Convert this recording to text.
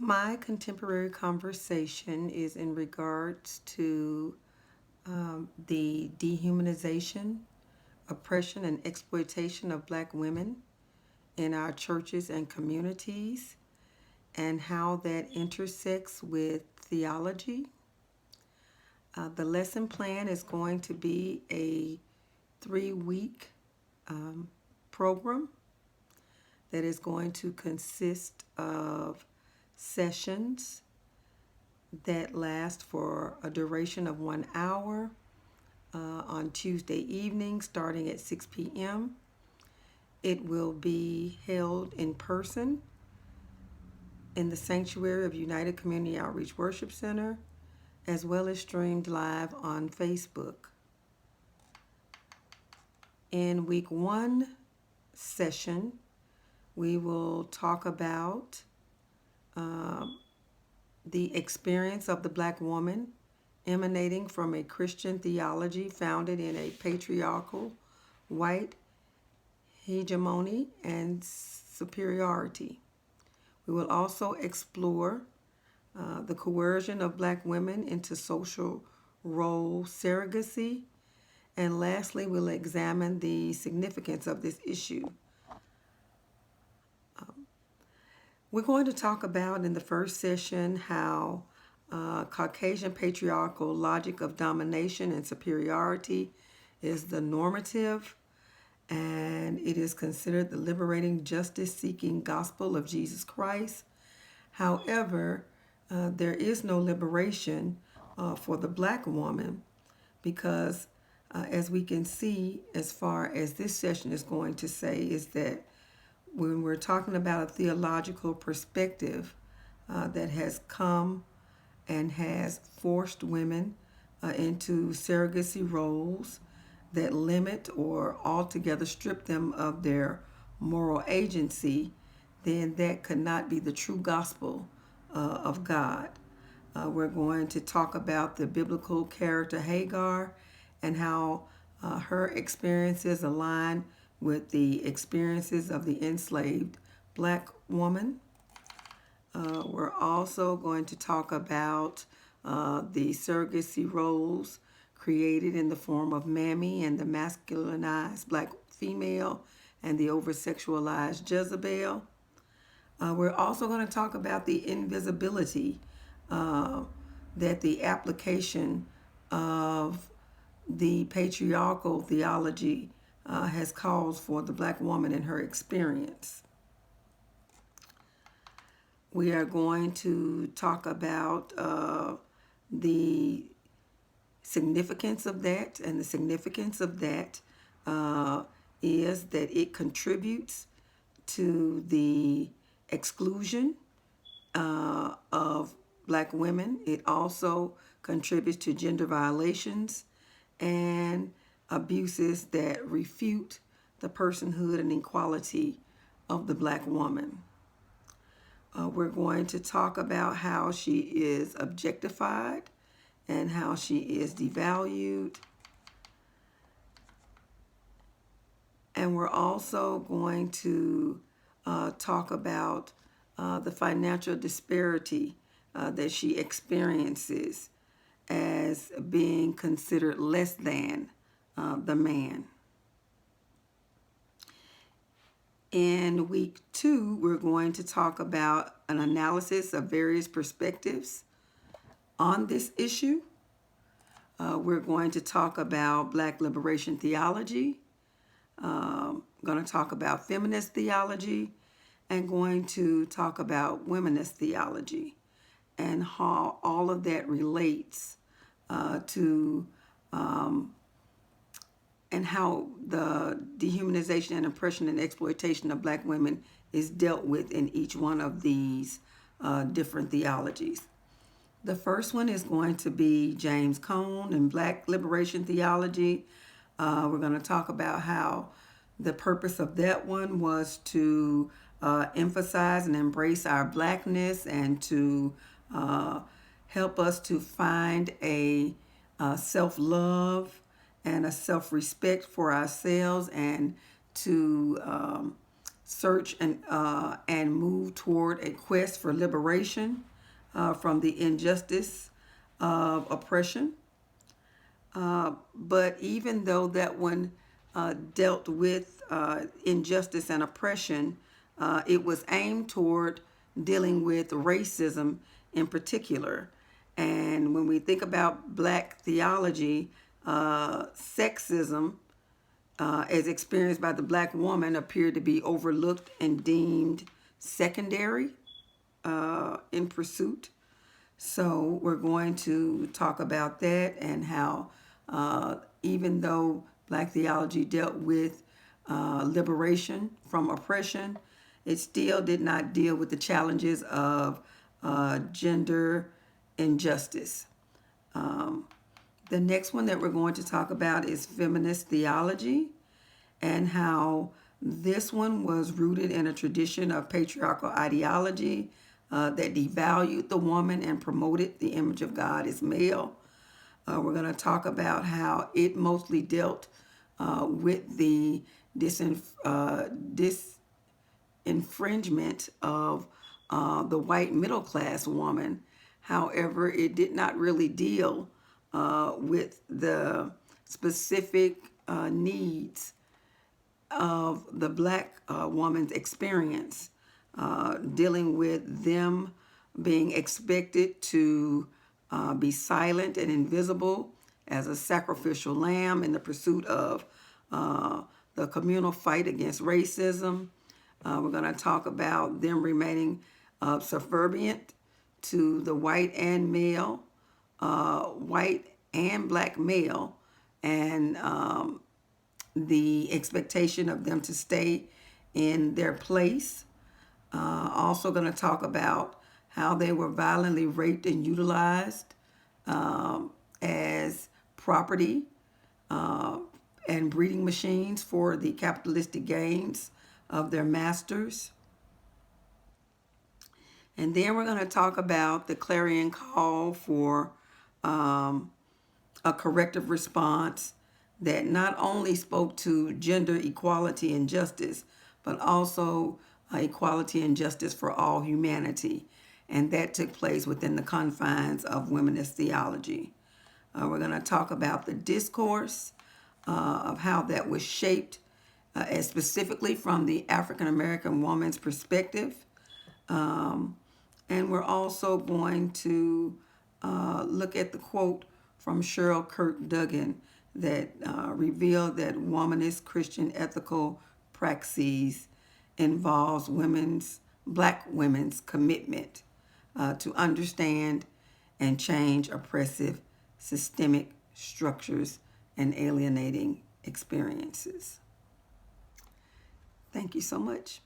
My contemporary conversation is in regards to the dehumanization, oppression, and exploitation of Black women in our churches and communities, and how that intersects with theology. The lesson plan is going to be a 3-week program that is going to consist of sessions that last for a duration of 1 hour on Tuesday evening starting at 6 p.m. It will be held in person in the sanctuary of United Community Outreach Worship Center, as well as streamed live on Facebook. In week 1 session, we will talk about the experience of the Black woman emanating from a Christian theology founded in a patriarchal, white hegemony and superiority. We will also explore the coercion of Black women into social role surrogacy. And lastly, we'll examine the significance of this issue. We're going to talk about in the first session how Caucasian patriarchal logic of domination and superiority is the normative, and it is considered the liberating, justice-seeking gospel of Jesus Christ. However, there is no liberation for the Black woman because, as we can see, as far as this session is going to say, is that when we're talking about a theological perspective that has come and has forced women into surrogacy roles that limit or altogether strip them of their moral agency, then that could not be the true gospel of God. We're going to talk about the biblical character Hagar and how her experiences align with the experiences of the enslaved Black woman. We're also going to talk about the surrogacy roles created in the form of Mammy and the masculinized Black female and the over-sexualized Jezebel. We're also going to talk about the invisibility that the application of the patriarchal theology has caused for the Black woman in her experience. We are going to talk about the significance of that, and the significance of that is that it contributes to the exclusion of Black women. It also contributes to gender violations and abuses that refute the personhood and equality of the Black woman. We're going to talk about how she is objectified and how she is devalued. And we're also going to talk about the financial disparity that she experiences as being considered less than the man. In week 2, we're going to talk about an analysis of various perspectives on this issue. We're going to talk about Black liberation theology, going to talk about feminist theology, and going to talk about womanist theology and how all of that relates to and how the dehumanization and oppression and exploitation of Black women is dealt with in each one of these different theologies. The first one is going to be James Cone and Black liberation theology. We're going to talk about how the purpose of that one was to emphasize and embrace our Blackness and to help us to find a self-love and a self-respect for ourselves, and to search and move toward a quest for liberation from the injustice of oppression. But even though that one dealt with injustice and oppression, it was aimed toward dealing with racism in particular. And when we think about black theology, sexism as experienced by the black woman appeared to be overlooked and deemed secondary in pursuit. So we're going to talk about that and how even though black theology dealt with liberation from oppression, it still did not deal with the challenges of gender injustice. The next one that we're going to talk about is feminist theology, and how this one was rooted in a tradition of patriarchal ideology that devalued the woman and promoted the image of God as male. We're going to talk about how it mostly dealt with the disenfringement of the white middle class woman. However, it did not really deal with the specific needs of the black woman's experience, dealing with them being expected to be silent and invisible as a sacrificial lamb in the pursuit of the communal fight against racism. We're going to talk about them remaining subservient to the white and black male, and the expectation of them to stay in their place. Also going to talk about how they were violently raped and utilized as property and breeding machines for the capitalistic gains of their masters. And then we're going to talk about the clarion call for a corrective response that not only spoke to gender equality and justice, but also equality and justice for all humanity. And that took place within the confines of womanist theology. We're going to talk about the discourse of how that was shaped as specifically from the African American woman's perspective. And we're also going to look at the quote from Cheryl Kirk Duggan that revealed that womanist Christian ethical praxis involves black women's commitment to understand and change oppressive systemic structures and alienating experiences. Thank you so much.